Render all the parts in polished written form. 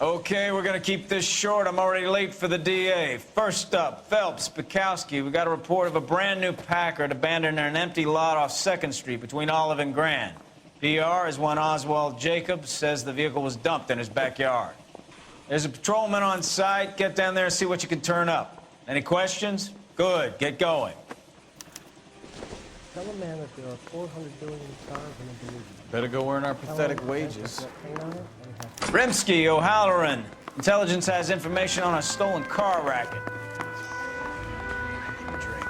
Okay, we're gonna keep this short. I'm already late for the DA. First up, Phelps, Bukowski. We got a report of a brand new Packard abandoned in an empty lot off 2nd Street between Olive and Grand. PR is one Oswald Jacobs says the vehicle was dumped in his backyard. There's a patrolman on site. Get down there and see what you can turn up. Any questions? Good, get going. Tell a man that there are 400 billion stars in the division. Better go earn our pathetic wages. Rimsky, O'Halloran. Intelligence has information on a stolen car racket. Drink.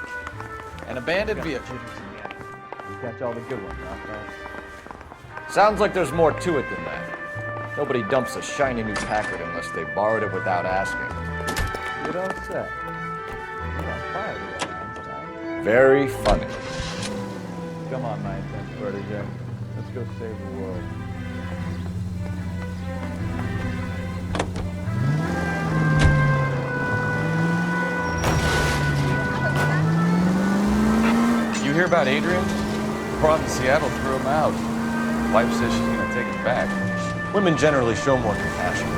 An abandoned vehicle. You catch all the good ones, huh? Sounds like there's more to it than that. Nobody dumps a shiny new Packard unless they borrowed it without asking. You don't say. You're on fire today, Einstein. Very funny. Come on, my intense protege. Let's go save the world. You hear about Adrian? Brought in Seattle threw him out. Wife says she's gonna take him back. Women generally show more compassion.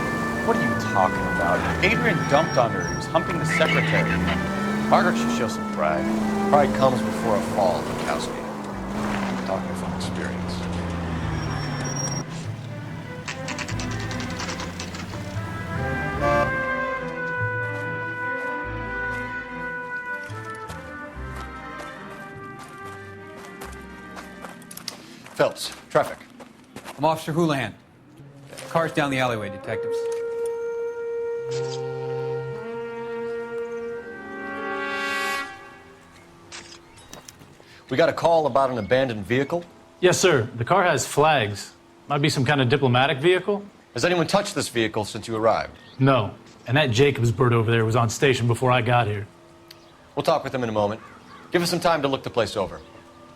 What are you talking about? Adrian dumped on her. He was humping the secretary. Margaret should show some pride. Pride comes before a fall, Bukowski. I'm talking from experience. Phelps, traffic. I'm Officer Houlihan. Car's down the alleyway, detectives. We got a call about an abandoned vehicle. Yes, sir. The car has flags. Might be some kind of diplomatic vehicle? Has anyone touched this vehicle since you arrived? No. And that Jacobs bird over there was on station before I got here. We'll talk with him in a moment. Give us some time to look the place over.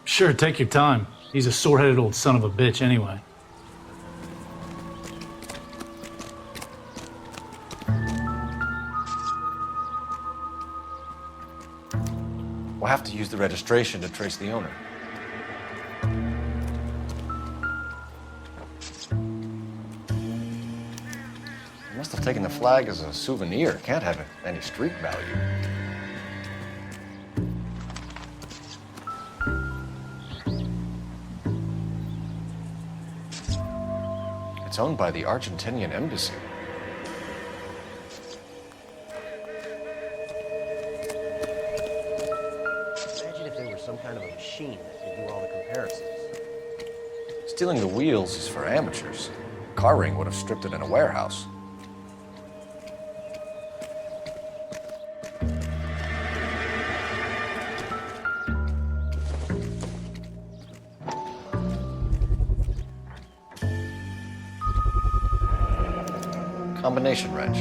Sure, take your time. He's a sore-headed old son of a bitch anyway. We'll have to use the registration to trace the owner. He must have taken the flag as a souvenir. Can't have any street value. It's owned by the Argentinian embassy. Imagine if there were some kind of a machine that could do all the comparisons. Stealing the wheels is for amateurs. Car ring would have stripped it in a warehouse. Combination wrench.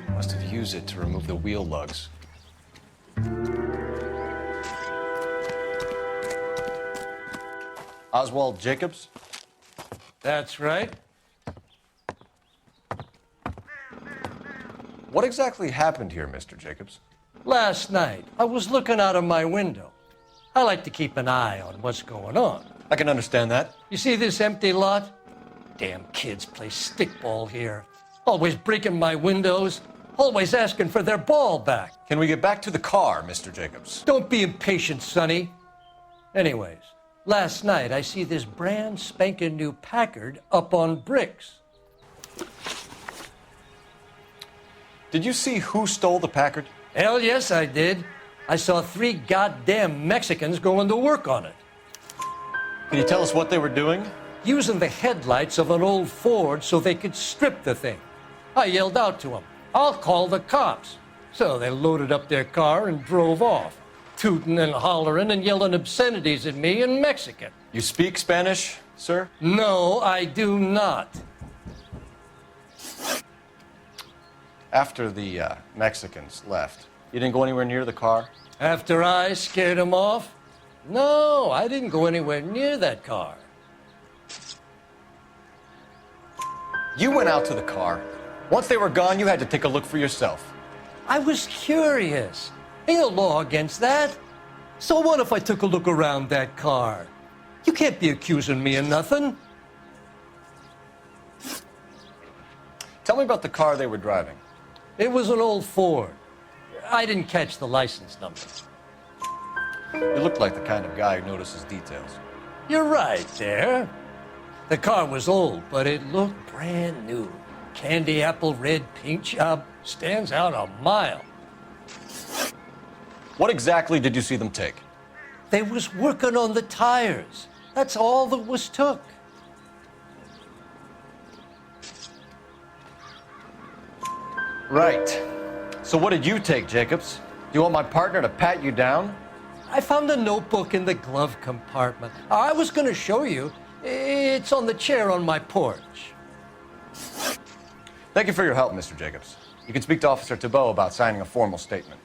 Must have used it to remove the wheel lugs. Oswald Jacobs? That's right. What exactly happened here, Mr. Jacobs? Last night, I was looking out of my window. I like to keep an eye on what's going on. I can understand that. You see this empty lot? Damn kids play stickball here. Always breaking my windows, always asking for their ball back. Can we get back to the car, Mr. Jacobs? Don't be impatient, Sonny. Anyways, last night I see this brand spanking new Packard up on bricks. Did you see who stole the Packard? Hell yes, I did. I saw 3 goddamn Mexicans going to work on it. Can you tell us what they were doing? Using the headlights of an old Ford so they could strip the thing. I yelled out to them, "I'll call the cops." So they loaded up their car and drove off, tooting and hollering and yelling obscenities at me in Mexican. You speak Spanish, sir? No, I do not. After the Mexicans left, you didn't go anywhere near the car? After I scared them off? No, I didn't go anywhere near that car. You went out to the car. Once they were gone, you had to take a look for yourself. I was curious. Ain't no law against that. So what if I took a look around that car? You can't be accusing me of nothing. Tell me about the car they were driving. It was an old Ford. I didn't catch the license number. You look like the kind of guy who notices details. You're right there. The car was old, but it looked brand new. Candy apple red paint job stands out a mile. What exactly did you see them take? They was working on the tires. That's all that was took. Right. So what did you take, Jacobs? Do you want my partner to pat you down? I found a notebook in the glove compartment. I was going to show you. It's on the chair on my porch. Thank you for your help, Mr. Jacobs. You can speak to Officer Thibault about signing a formal statement.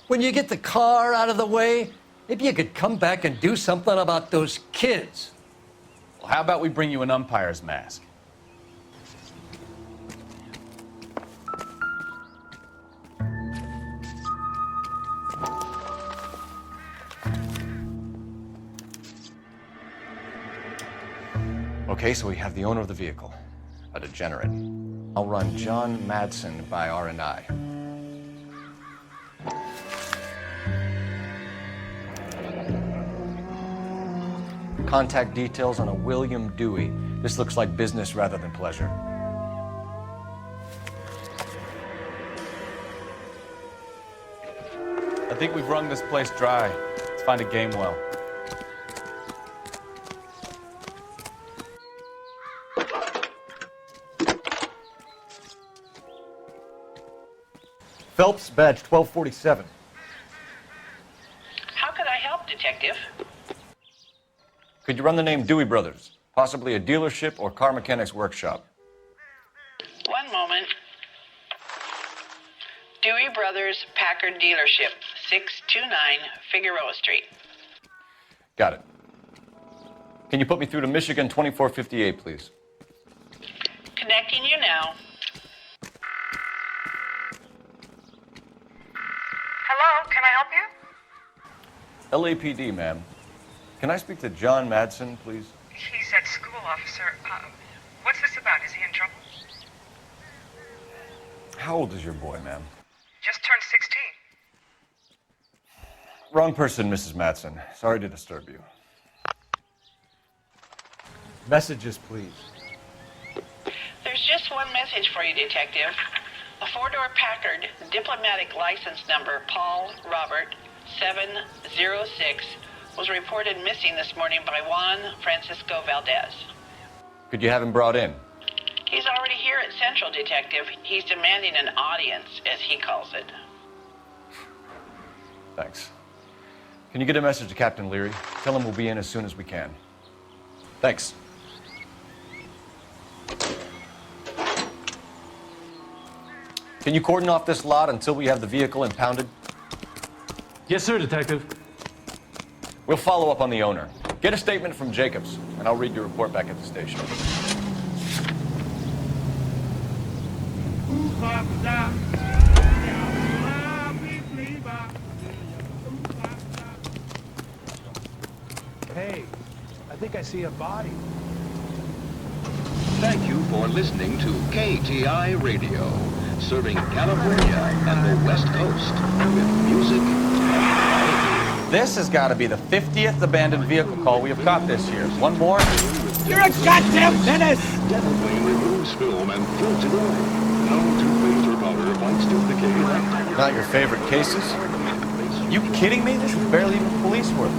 When you get the car out of the way, maybe you could come back and do something about those kids. Well, how about we bring you an umpire's mask? Okay, so we have the owner of the vehicle, a degenerate. I'll run John Madsen by R&I. Contact details on a William Dewey. This looks like business rather than pleasure. I think we've wrung this place dry. Let's find a game well. Phelps, badge 1247. How could I help, Detective? Could you run the name Dewey Brothers? Possibly a dealership or car mechanics workshop. One moment. Dewey Brothers Packard Dealership, 629 Figueroa Street. Got it. Can you put me through to Michigan 2458, please? Connecting you now. Hello, can I help you? LAPD, ma'am. Can I speak to John Madsen, please? He's at school, officer. What's this about? Is he in trouble? How old is your boy, ma'am? Just turned 16. Wrong person, Mrs. Madsen. Sorry to disturb you. Messages, please. There's just one message for you, Detective. A four-door Packard, diplomatic license number Paul Robert 706, was reported missing this morning by Juan Francisco Valdez. Could you have him brought in? He's already here at Central, Detective. He's demanding an audience, as he calls it. Thanks. Can you get a message to Captain Leary? Tell him we'll be in as soon as we can. Thanks. Can you cordon off this lot until we have the vehicle impounded? Yes, sir, Detective. We'll follow up on the owner. Get a statement from Jacobs, and I'll read your report back at the station. Hey, I think I see a body. Thank you for listening to KTI Radio, serving California and the West Coast with music. This has got to be the 50th abandoned vehicle call we have caught this year. One more? You're a goddamn menace! Devil Plane removes film and floats it away. No toothpaste or powder fights duplicate. Not your favorite cases? You kidding me? This is barely even police work.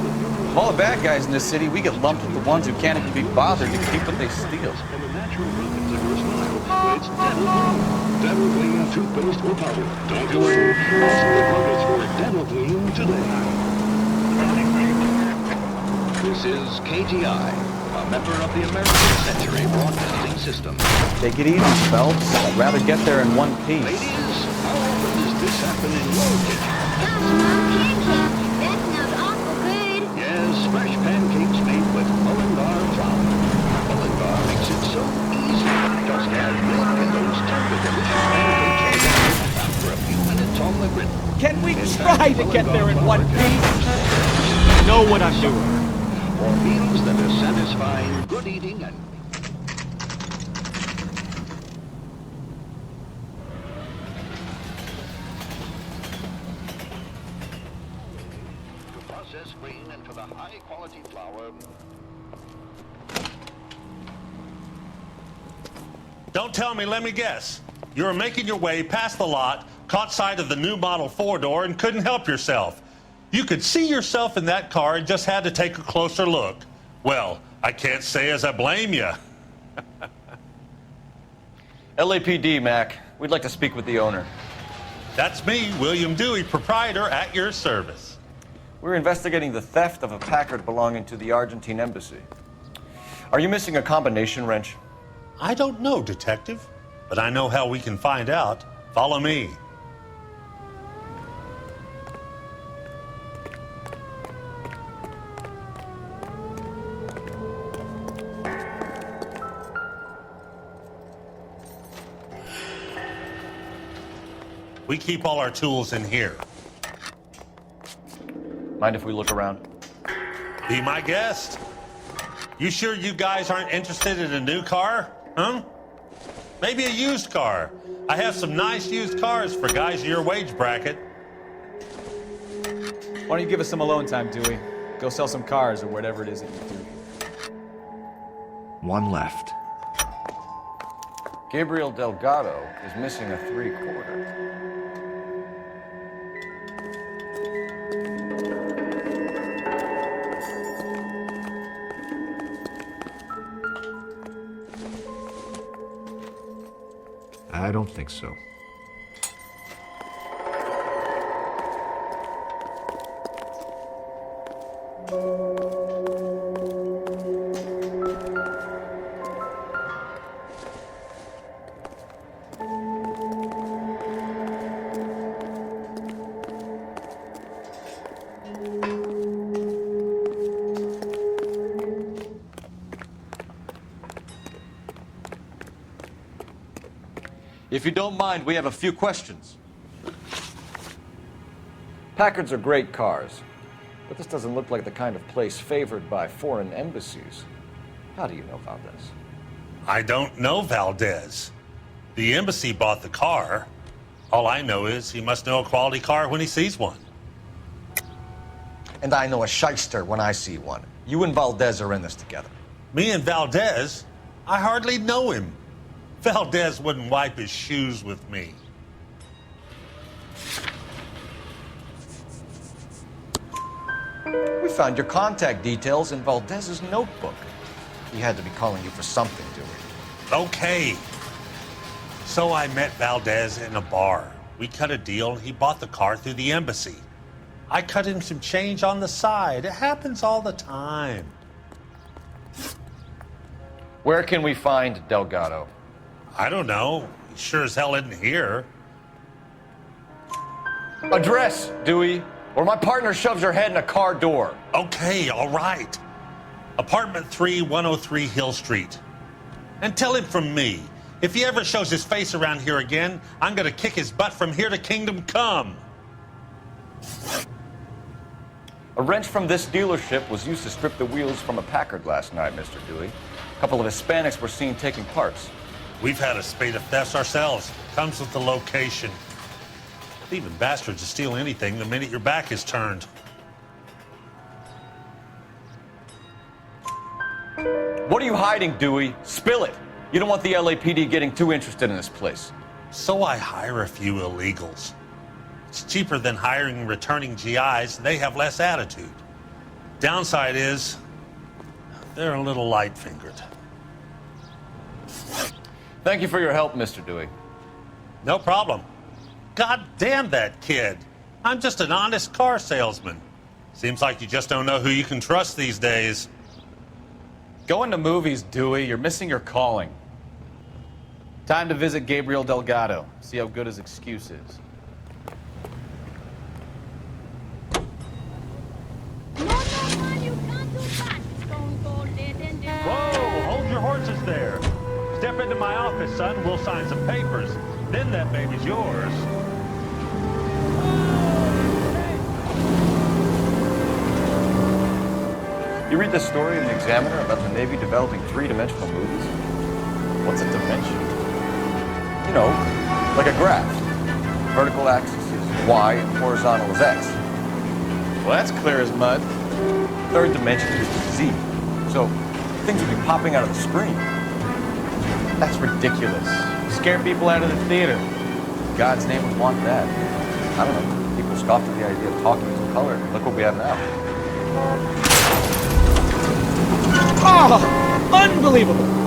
Of all the bad guys in this city, we get lumped with the ones who can't even be bothered to keep what they steal. And the natural weapons of your style. It's Devil Plane. Devil Plane toothpaste or powder. Don't delay. Ask the druggist for Devil Plane today. This is KTI, a member of the American Century Broadcasting System. Take it easy, Phelps. I'd rather get there in one piece. Ladies, how often does this happen in your kitchen? Pancakes. That smells awful good. Yes, fresh pancakes made with Mullingar flour. Mullingar makes it so easy. Just add milk and those tender delicious pancakes after a few minutes on the griddle. Can we try to get there in one piece? You know what I'm doing. For meals that are satisfying, good eating, and a high-quality flower. Don't tell me, let me guess. You were making your way past the lot, caught sight of the new model four-door, and couldn't help yourself. You could see yourself in that car and just had to take a closer look. Well, I can't say as I blame you. LAPD, Mac. We'd like to speak with the owner. That's me, William Dewey, proprietor, at your service. We're investigating the theft of a Packard belonging to the Argentine embassy. Are you missing a combination wrench? I don't know, Detective, but I know how we can find out. Follow me. We keep all our tools in here. Mind if we look around? Be my guest. You sure you guys aren't interested in a new car? Huh? Maybe a used car. I have some nice used cars for guys of your wage bracket. Why don't you give us some alone time, Dewey? Go sell some cars or whatever it is that you do. One left. Gabriel Delgado is missing a 3/4. I don't think so. If you don't mind, we have a few questions. Packards are great cars, but this doesn't look like the kind of place favored by foreign embassies. How do you know Valdez? I don't know Valdez. The embassy bought the car. All I know is he must know a quality car when he sees one. And I know a shyster when I see one. You and Valdez are in this together. Me and Valdez? I hardly know him. Valdez wouldn't wipe his shoes with me. We found your contact details in Valdez's notebook. He had to be calling you for something, Dewey. Okay. So I met Valdez in a bar. We cut a deal and he bought the car through the embassy. I cut him some change on the side. It happens all the time. Where can we find Delgado? I don't know. He sure as hell isn't here. Address, Dewey, or my partner shoves your head in a car door. Okay, all right. Apartment 3, 103 Hill Street. And tell him from me, if he ever shows his face around here again, I'm gonna kick his butt from here to Kingdom Come. A wrench from this dealership was used to strip the wheels from a Packard last night, Mr. Dewey. A couple of Hispanics were seen taking parts. We've had a spate of thefts ourselves. Comes with the location. Leaving bastards to steal anything the minute your back is turned. What are you hiding, Dewey? Spill it. You don't want the LAPD getting too interested in this place. So I hire a few illegals. It's cheaper than hiring returning GIs. They have less attitude. Downside is, they're a little light-fingered. Thank you for your help, Mr. Dewey. No problem. God damn that kid. I'm just an honest car salesman. Seems like you just don't know who you can trust these days. Going to movies, Dewey. You're missing your calling. Time to visit Gabriel Delgado. See how good his excuse is. Whoa, hold your horses there. Step into my office, son. We'll sign some papers. Then that baby's yours. You read this story in the Examiner about the Navy developing three-dimensional movies? What's a dimension? You know, like a graph. Vertical axis is Y and horizontal is X. Well, that's clear as mud. third dimension is Z. So things would be popping out of the screen. That's ridiculous. Scare people out of the theater. God's name would want that. I don't know. People scoffed at the idea of talking in color. Look what we have now. Oh, unbelievable.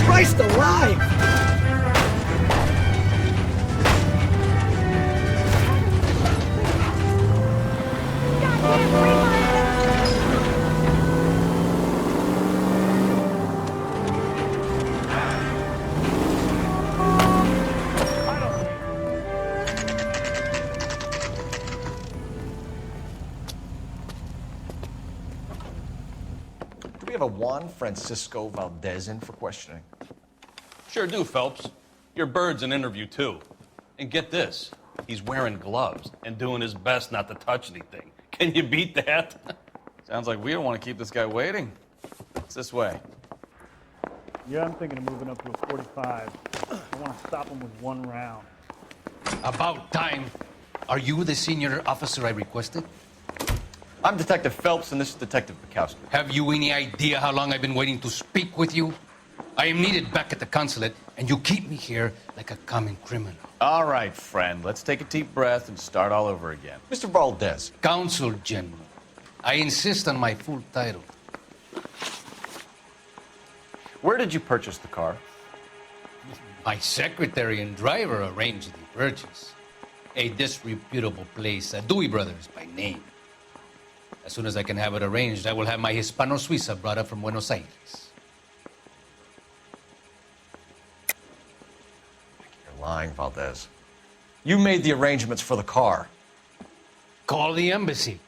Christ alive! Do we have a Juan Francisco Valdez in for questioning? Sure do, Phelps. Your bird's an interview, too. And get this, he's wearing gloves and doing his best not to touch anything. Can you beat that? Sounds like we don't want to keep this guy waiting. It's this way. Yeah, I'm thinking of moving up to a 45. I want to stop him with one round. About time. Are you the senior officer I requested? I'm Detective Phelps, and this is Detective Bukowski. Have you any idea how long I've been waiting to speak with you? I am needed back at the consulate, and you keep me here like a common criminal. All right, friend. Let's take a deep breath and start all over again. Mr. Valdez. Consul General. I insist on my full title. Where did you purchase the car? My secretary and driver arranged the purchase. A disreputable place, Dewey Brothers by name. As soon as I can have it arranged, I will have my Hispano Suiza brought up from Buenos Aires. Lying, Valdez. You made the arrangements for the car. Call the embassy.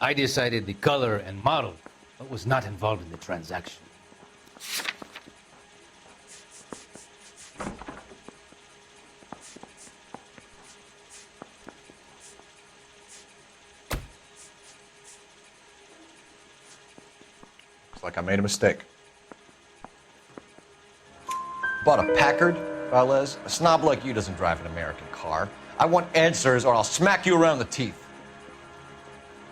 I decided the color and model, but was not involved in the transaction. Looks like I made a mistake. Bought a Packard, Valdez. A snob like you doesn't drive an American car. I want answers or I'll smack you around the teeth.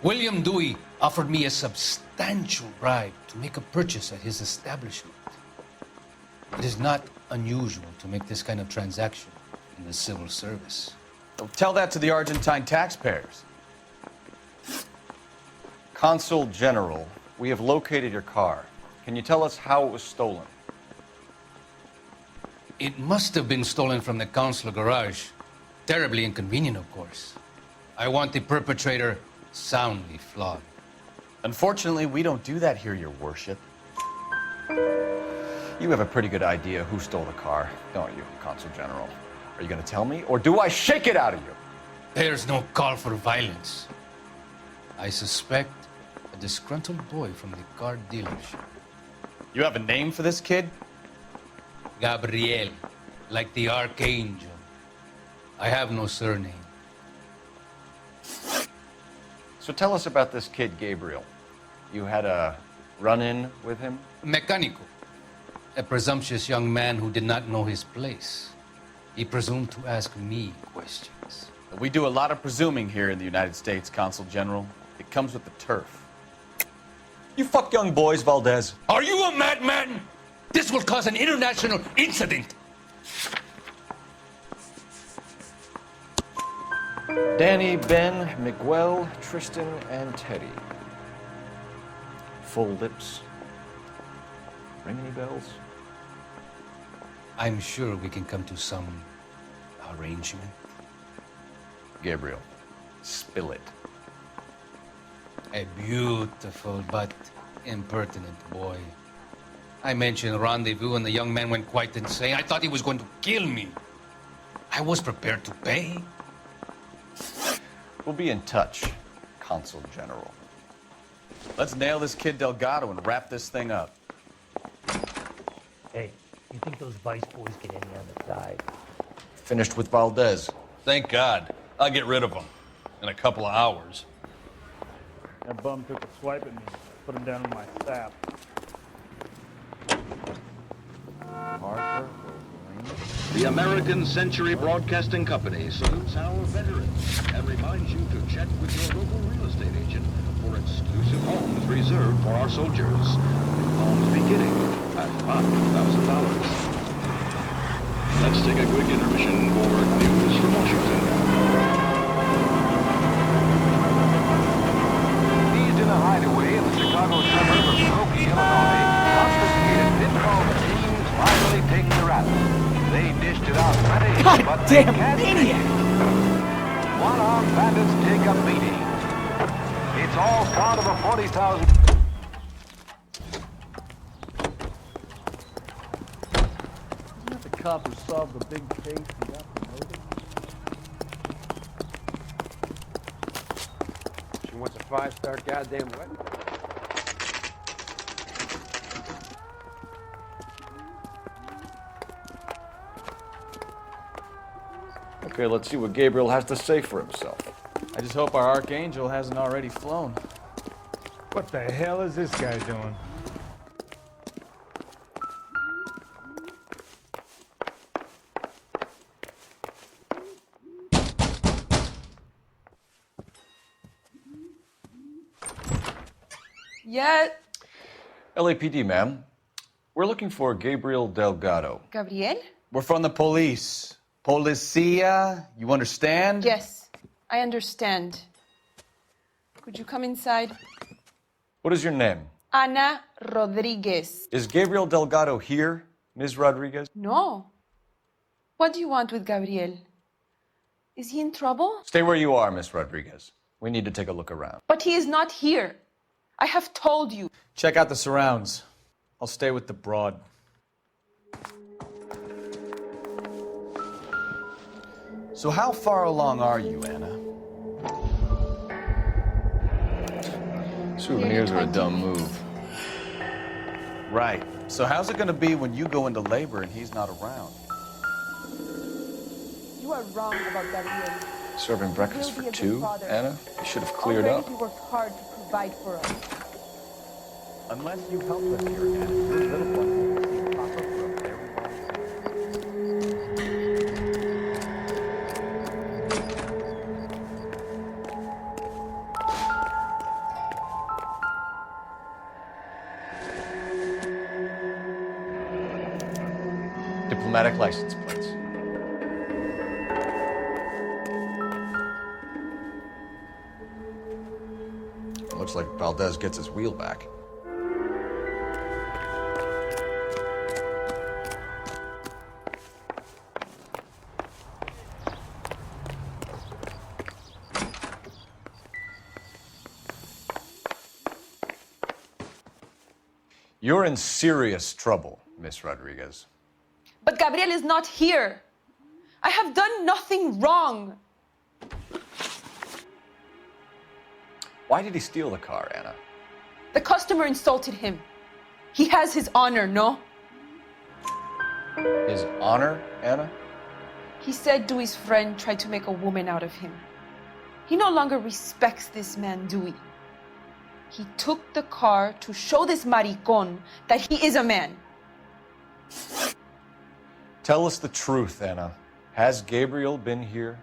William Dewey offered me a substantial bribe to make a purchase at his establishment. It is not unusual to make this kind of transaction in the civil service. Well, tell that to the Argentine taxpayers. Consul General, we have located your car. Can you tell us how it was stolen? It must have been stolen from the consular garage. Terribly inconvenient, of course. I want the perpetrator soundly flogged. Unfortunately, we don't do that here, Your Worship. You have a pretty good idea who stole the car, don't you, Consul General? Are you going to tell me, or do I shake it out of you? There's no call for violence. I suspect a disgruntled boy from the car dealership. You have a name for this kid? Gabriel, like the archangel. I have no surname. So tell us about this kid, Gabriel. You had a run-in with him? Mecánico. A presumptuous young man who did not know his place. He presumed to ask me questions. We do a lot of presuming here in the United States, Consul General. It comes with the turf. You fuck young boys, Valdez. Are you a madman? This will cause an international incident. Danny, Ben, Miguel, Tristan, and Teddy. Full lips. Ring any bells? I'm sure we can come to some arrangement. Gabriel, spill it. A beautiful but impertinent boy. I mentioned rendezvous and the young man went quite insane. I thought he was going to kill me. I was prepared to pay. We'll be in touch, Consul General. Let's nail this kid Delgado and wrap this thing up. Hey, You think those Vice boys get any on the side? Finished with Valdez. Thank God. I'll get rid of him in a couple of hours. That bum took a swipe at me. Put him down in my staff. The American Century Broadcasting Company salutes our veterans and reminds you to check with your local real estate agent for exclusive homes reserved for our soldiers. Homes beginning at $5,000. Let's take a quick intermission for news from Washington. Seized in a hideaway in the Chicago suburb of Skokie, Illinois, confiscated pinball machines finally take the rap. They dished it out plenty, but they can't beat it. One-armed bandits take a beating. It's all part of a 40,000... Isn't that the cop who solved the big case and got promoted? She wants a 5-star goddamn wedding. Okay, let's see what Gabriel has to say for himself. I just hope our Archangel hasn't already flown. What the hell is this guy doing? Yeah. LAPD, ma'am. We're looking for Gabriel Delgado. Gabriel? We're from the police. Policia, you understand? Yes, I understand. Could you come inside? What is your name? Ana Rodriguez. Is Gabriel Delgado here, Ms. Rodriguez? No. What do you want with Gabriel? Is he in trouble? Stay where you are, Ms. Rodriguez. We need to take a look around. But he is not here. I have told you. Check out the surrounds. I'll stay with the broad. So how far along are you, Anna? Souvenirs are a dumb move. Right. So how's it gonna be when you go into labor and he's not around? You are wrong about Gabriel. Serving breakfast for two, Anna? You should have cleared Already up. he worked hard to provide for us. Unless you help us here, Anna, your little one will see Papa for a very long time. Diplomatic license plates. Looks like Valdez gets his wheel back. You're in serious trouble, Miss Rodriguez. But Gabriel is not here. I have done nothing wrong. Why did he steal the car, Anna? The customer insulted him. He has his honor, no? His honor, Anna? He said Dewey's friend tried to make a woman out of him. He no longer respects this man, Dewey. He took the car to show this maricon that he is a man. Tell us the truth, Anna. Has Gabriel been here?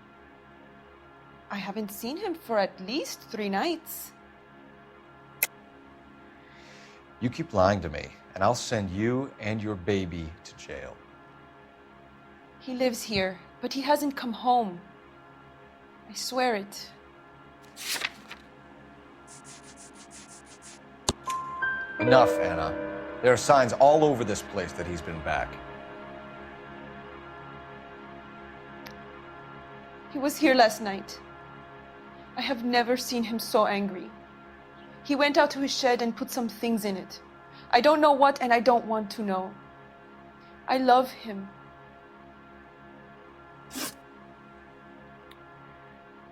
I haven't seen him for at least 3 nights. You keep lying to me, and I'll send you and your baby to jail. He lives here, but he hasn't come home. I swear it. Enough, Anna. There are signs all over this place that he's been back. He was here last night. I have never seen him so angry. He went out to his shed and put some things in it. I don't know what, and I don't want to know. I love him.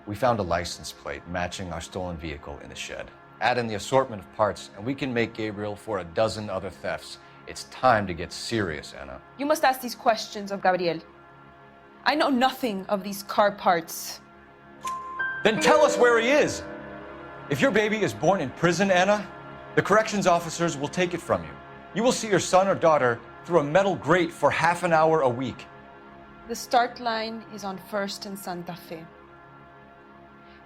We found a license plate matching our stolen vehicle in the shed. Add in the assortment of parts, and we can make Gabriel for a dozen other thefts It's time to get serious, Anna. You must ask these questions of Gabriel. I know nothing of these car parts. Then tell us where he is! If your baby is born in prison, Anna, the corrections officers will take it from you. You will see your son or daughter through a metal grate for half an hour a week. The start line is on 1st and Santa Fe.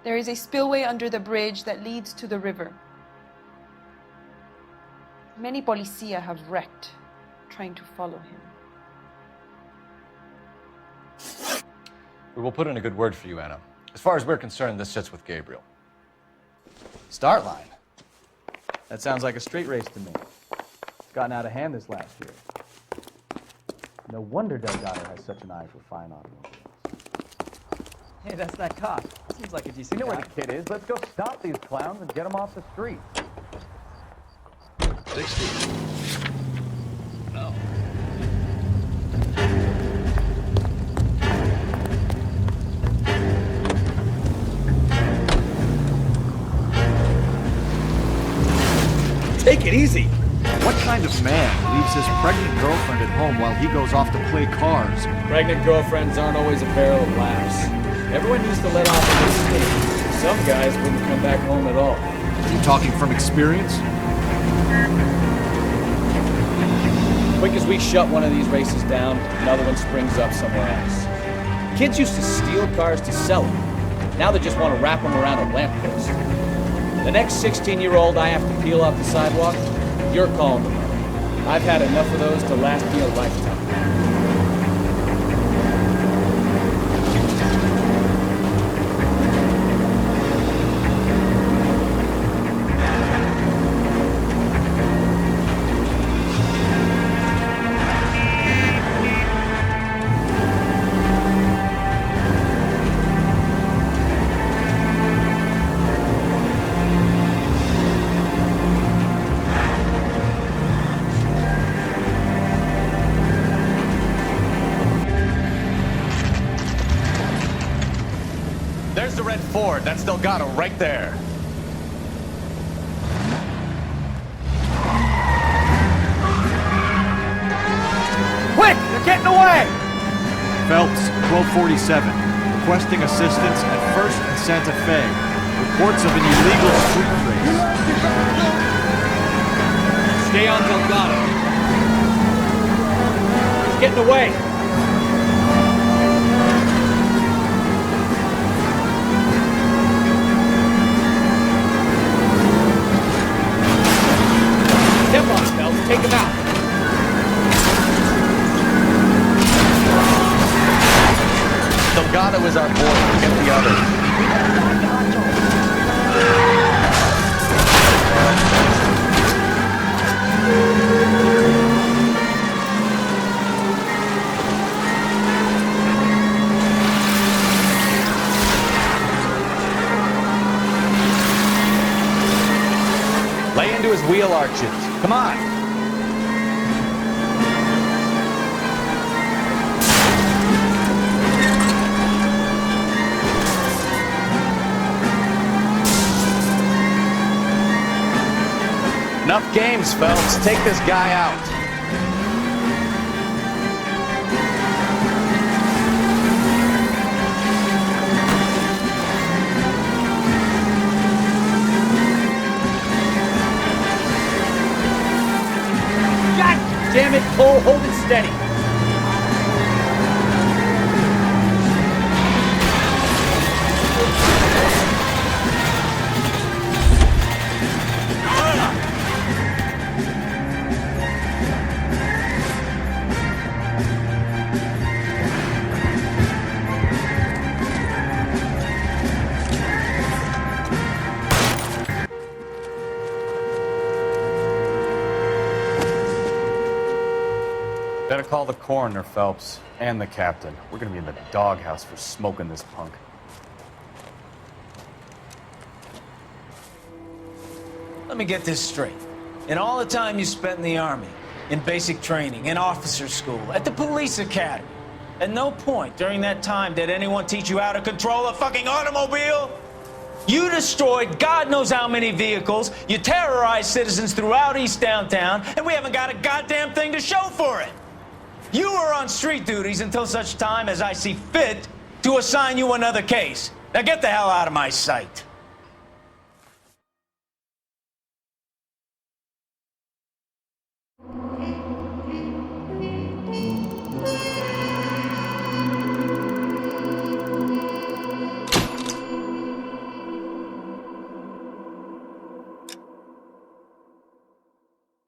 There is a spillway under the bridge that leads to the river. Many policia have wrecked trying to follow him. We will put in a good word for you, Anna. As far as we're concerned, this sits with Gabriel. Start line. That sounds like a straight race to me. It's gotten out of hand this last year. No wonder Delgado has such an eye for fine automobiles. Hey, that's that cop. Seems like a decent guy. You know where the kid is. Let's go stop these clowns and get them off the street. 60. No. Take it easy. What kind of man leaves his pregnant girlfriend at home while he goes off to play cars? Pregnant girlfriends aren't always a barrel of laughs. Everyone used to let off at this stage. Some guys wouldn't come back home at all. Are you talking from experience? Quick as we shut one of these races down, another one springs up somewhere else. Kids used to steal cars to sell them. Now they just want to wrap them around a lamppost. The next 16-year-old I have to peel off the sidewalk, you're calling them up. I've had enough of those to last me a lifetime. There's the red Ford. That's Delgado right there. Quick! They're getting away! Phelps, 1247. Requesting assistance at 1st and Santa Fe. Reports of an illegal street race. Stay on Delgado. He's getting away. Step on, Phelps. Take him out. Delgado is our boy. Get the others. Lay into his wheel arches. Come on. Enough games, Phelps. Take this guy out. Damn it, Cole, hold it steady. Better call the coroner, Phelps, and the captain. We're gonna be in the doghouse for smoking this punk. Let me get this straight. In all the time you spent in the Army, in basic training, in officer school, at the police academy, at no point during that time did anyone teach you how to control a fucking automobile? You destroyed God knows how many vehicles, you terrorized citizens throughout East Downtown, and we haven't got a goddamn thing to show for it. You were on street duties until such time as I see fit to assign you another case. Now get the hell out of my sight.